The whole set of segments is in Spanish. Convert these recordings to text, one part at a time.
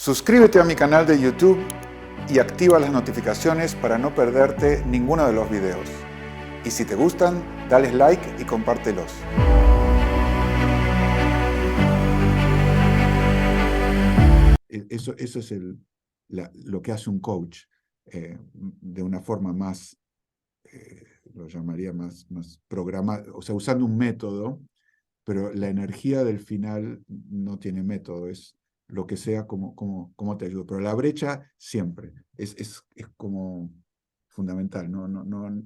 Suscríbete a mi canal de YouTube y activa las notificaciones para no perderte ninguno de los videos. Y si te gustan, dale like y compártelos. Eso es lo que hace un coach de una forma más, lo llamaría más programada, o sea, usando un método, pero la energía del final no tiene método, es lo que sea como te ayudo. Pero la brecha siempre es como fundamental.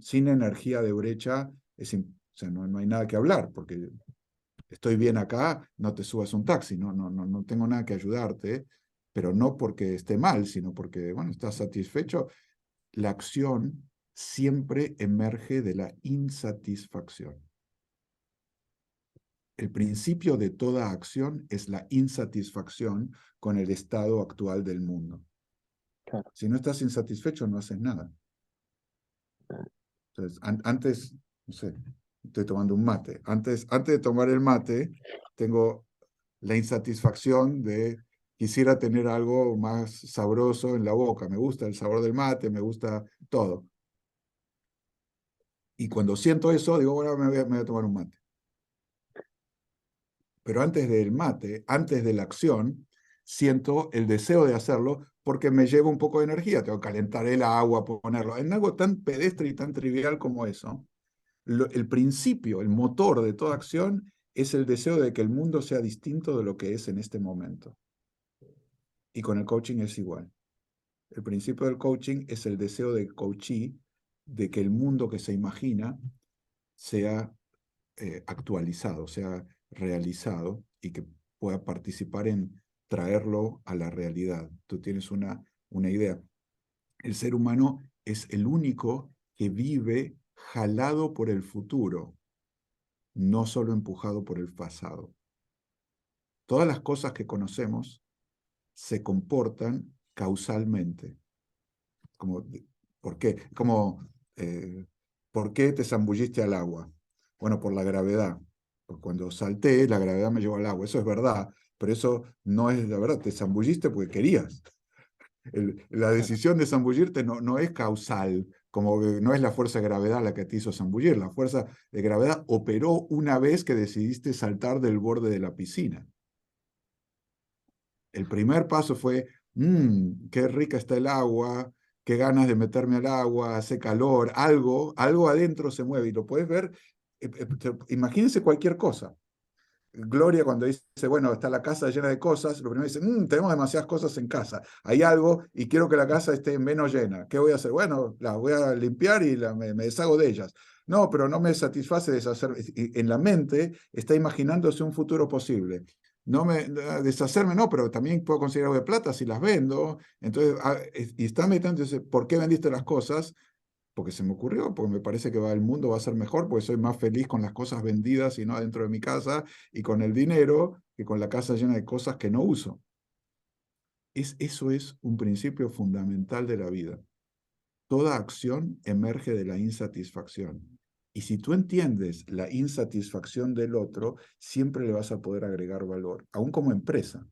Sin energía de brecha, o sea, no hay nada que hablar, porque estoy bien acá, no te subas un taxi, no tengo nada que ayudarte, pero no porque esté mal, sino porque, bueno, estás satisfecho. La acción siempre emerge de la insatisfacción. El principio de toda acción es la insatisfacción con el estado actual del mundo. Claro. Si no estás insatisfecho, no haces nada. Entonces, antes, no sé, estoy tomando un mate. Antes de tomar el mate, tengo la insatisfacción de quisiera tener algo más sabroso en la boca. Me gusta el sabor del mate, me gusta todo. Y cuando siento eso, digo, bueno, me voy a tomar un mate. Pero antes del mate, antes de la acción, siento el deseo de hacerlo porque me lleva un poco de energía. Tengo que calentar el agua, ponerlo. En algo tan pedestre y tan trivial como eso, el principio, el motor de toda acción es el deseo de que el mundo sea distinto de lo que es en este momento. Y con el coaching es igual. El principio del coaching es el deseo del coachee de que el mundo que se imagina sea actualizado, sea realizado y que pueda participar en traerlo a la realidad. Tú tienes una idea. El ser humano es el único que vive jalado por el futuro, no solo empujado por el pasado. Todas las cosas que conocemos se comportan causalmente. Como, ¿por qué? Como, ¿por qué te zambulliste al agua? Bueno, por la gravedad. Porque cuando salté, la gravedad me llevó al agua. Eso es verdad, pero eso no es la verdad. Te zambulliste porque querías. La Claro. decisión de zambullirte no es causal, como que no es la fuerza de gravedad la que te hizo zambullir. La fuerza de gravedad operó una vez que decidiste saltar del borde de la piscina. El primer paso fue, qué rica está el agua, qué ganas de meterme al agua, hace calor, algo adentro se mueve y lo puedes ver. Imagínense cualquier cosa. Gloria cuando dice, bueno, está la casa llena de cosas, lo primero dice, tenemos demasiadas cosas en casa, hay algo y quiero que la casa esté menos llena. ¿Qué voy a hacer? Bueno, las voy a limpiar y me deshago de ellas. No, pero no me satisface deshacer. En la mente está imaginándose un futuro posible. No me deshacerme, no, pero también puedo conseguir algo de plata si las vendo. Entonces, y está meditando, ¿por qué vendiste las cosas? Porque se me ocurrió, porque me parece que el mundo va a ser mejor, porque soy más feliz con las cosas vendidas y no dentro de mi casa, y con el dinero, que con la casa llena de cosas que no uso. Eso es un principio fundamental de la vida. Toda acción emerge de la insatisfacción. Y si tú entiendes la insatisfacción del otro, siempre le vas a poder agregar valor, aún como empresa.